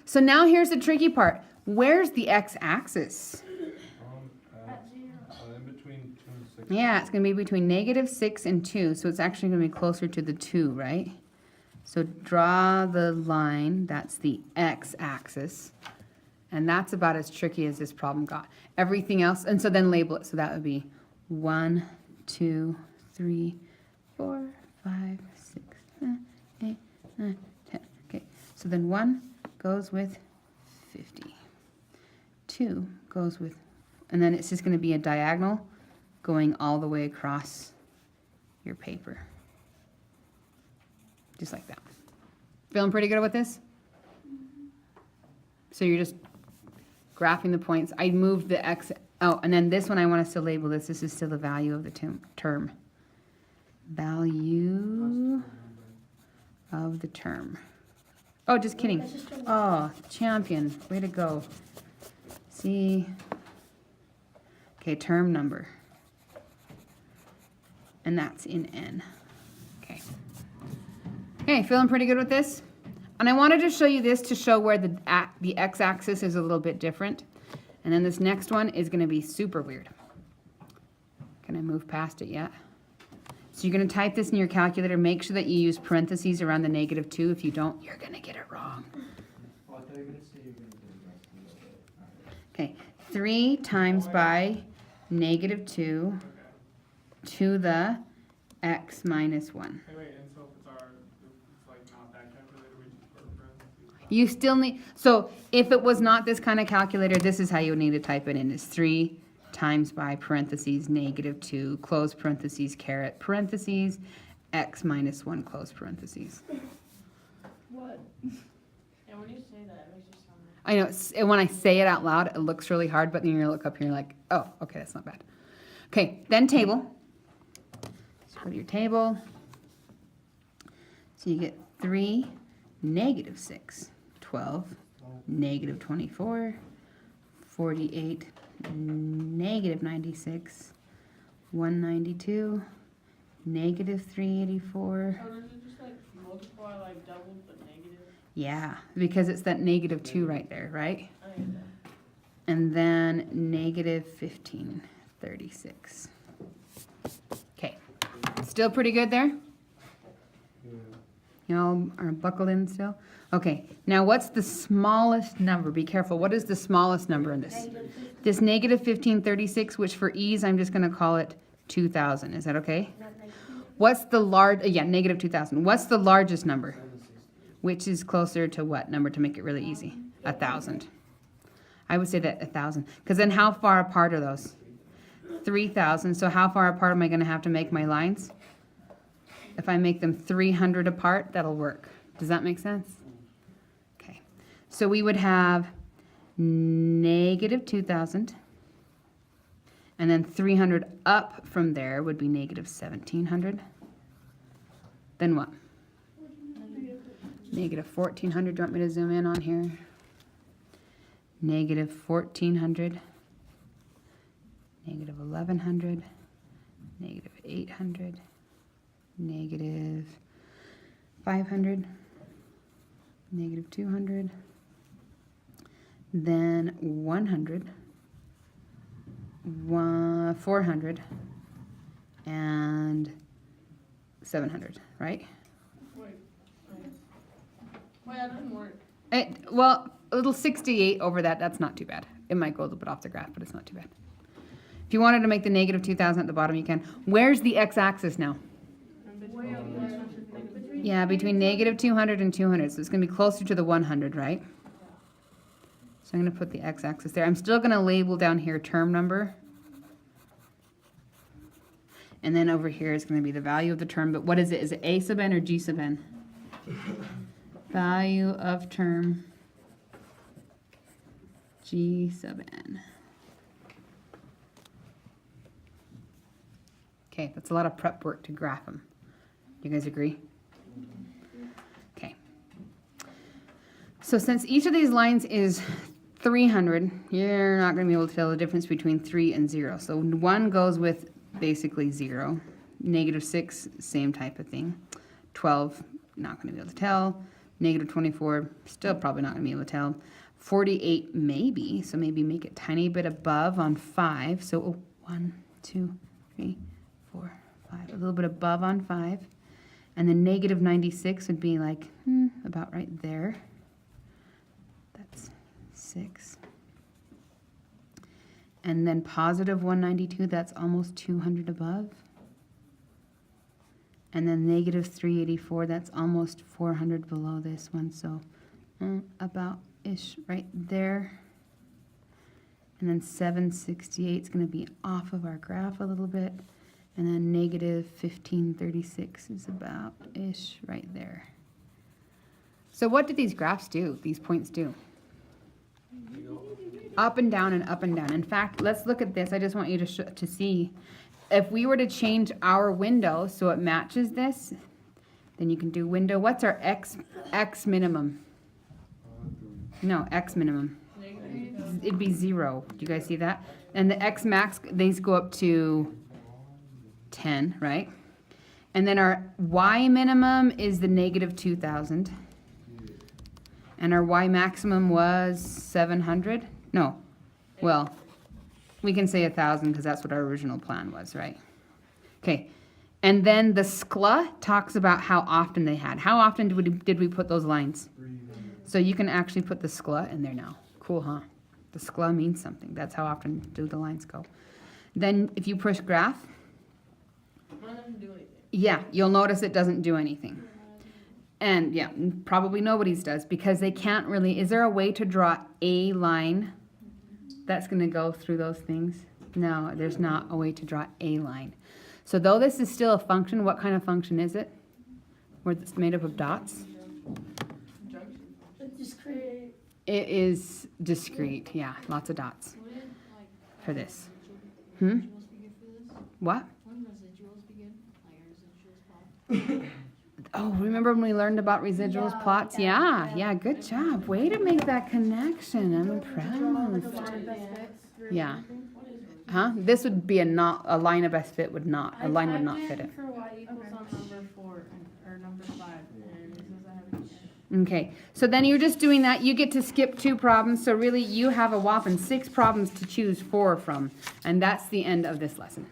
So now here's the tricky part. Where's the x-axis? In between 2 and 6. Yeah, it's going to be between -6 and 2, so it's actually going to be closer to the 2, right? So draw the line, that's the x-axis, and that's about as tricky as this problem got. Everything else, and so then label it, so that would be 1, 2, 3, 4, 5, 6, 7, 8, 9, 10. Okay, so then 1 goes with 50. 2 goes with, and then it's just going to be a diagonal going all the way across your paper. Just like that. Feeling pretty good with this? So you're just graphing the points. I moved the x, oh, and then this one I want us to label this. This is still the value of the term. Value of the term. Oh, just kidding. Oh, champion. Way to go. See. Okay, term number. And that's in N. Okay. Okay, feeling pretty good with this? And I wanted to show you this to show where the x-axis is a little bit different. And then this next one is going to be super weird. Can I move past it yet? So you're going to type this in your calculator. Make sure that you use parentheses around the -2. If you don't, you're going to get it wrong. Okay, 3 times by -2 to the x minus 1. Hey, wait, and so if it's like not that calculator, we just put a parentheses. You still need, so if it was not this kind of calculator, this is how you would need to type it in. It's 3 times by parentheses -2, close parentheses, caret, parentheses, x minus 1, close parentheses. What? And when you say that, it makes you sound like... I know, and when I say it out loud, it looks really hard, but then you look up here and you're like, oh, okay, that's not bad. Okay, then table. So go to your table. So you get 3, -6, 12, -24, 48, -96, 192, -384. Oh, does it just like multiply like double but negative? Yeah, because it's that -2 right there, right? I get that. And then -1536. Okay, still pretty good there? You all are buckled in still? Okay, now what's the smallest number? Be careful, what is the smallest number in this? This -1536, which for ease, I'm just gonna call it 2000, is that okay? What's the -2000. What's the largest number? Which is closer to what number to make it really easy? 1,000. I would say that 1,000, because then how far apart are those? 3,000, so how far apart am I gonna have to make my lines? If I make them 300 apart, that'll work. Does that make sense? Okay, so we would have -2,000, and then 300 up from there would be -1,700. Then what? -1,400. Do you want me to zoom in on here? -1,400, -1,100, -800, -500, -200, then 100, 400, and 700, right? Wait, that doesn't work. Well, a little 68 over that, that's not too bad. It might go a little bit off the graph, but it's not too bad. If you wanted to make the -2,000 at the bottom, you can. Where's the x-axis now? Yeah, between -200 and 200, so it's going to be closer to the 100, right? So I'm going to put the x-axis there. I'm still going to label down here term number. And then over here is going to be the value of the term, but what is it? Is it A sub n or G sub n? Value of term G sub n. Okay, that's a lot of prep work to graph them. Do you guys agree? Okay. So since each of these lines is 300, you're not going to be able to tell the difference between 3 and 0. So 1 goes with basically 0. -6, same type of thing. 12, not going to be able to tell. Negative 24, still probably not gonna be able to tell. 48, maybe, so maybe make it tiny bit above on 5. So 1, 2, 3, 4, 5, a little bit above on 5. And then negative 96 would be like, about right there. That's 6. And then positive 192, that's almost 200 above. And then negative 384, that's almost 400 below this one, so about-ish right there. And then 768 is going to be off of our graph a little bit. And then negative 1536 is about-ish right there. So what do these graphs do, these points do? Up and down and up and down. In fact, let's look at this. I just want you to see. If we were to change our window so it matches this, then you can do window. What's our x minimum? No, x minimum. It'd be 0. Do you guys see that? And the x max, these go up to 10, right? And then our y minimum is the negative 2,000. And our y maximum was 700. No, well, we can say 1,000 because that's what our original plan was, right? Okay, and then the SCLA talks about how often they had. How often did we put those lines? So you can actually put the SCLA in there now. Cool, huh? The SCLA means something. That's how often do the lines go. Then if you push graph, None of them do anything. yeah, you'll notice it doesn't do anything. And yeah, probably nobody's does because they can't really, is there a way to draw a line that's going to go through those things? No, there's not a way to draw a line. So though this is still a function, what kind of function is it? Where it's made up of dots? Just create. It is discrete, yeah, lots of dots When, like, for this. residuals begin for this? What? When residuals begin, like our residuals plot? Oh, remember when we learned about residuals plots? Yeah, good job. Way to make that connection. I'm impressed. Yeah. Huh? This would be a line of best fit would not. A line would not fit it. For y equals on number 4 or number 5, and it says I have an error. Okay, so then you're just doing that. You get to skip 2 problems. So really you have a whopping 6 problems to choose 4 from. And that's the end of this lesson.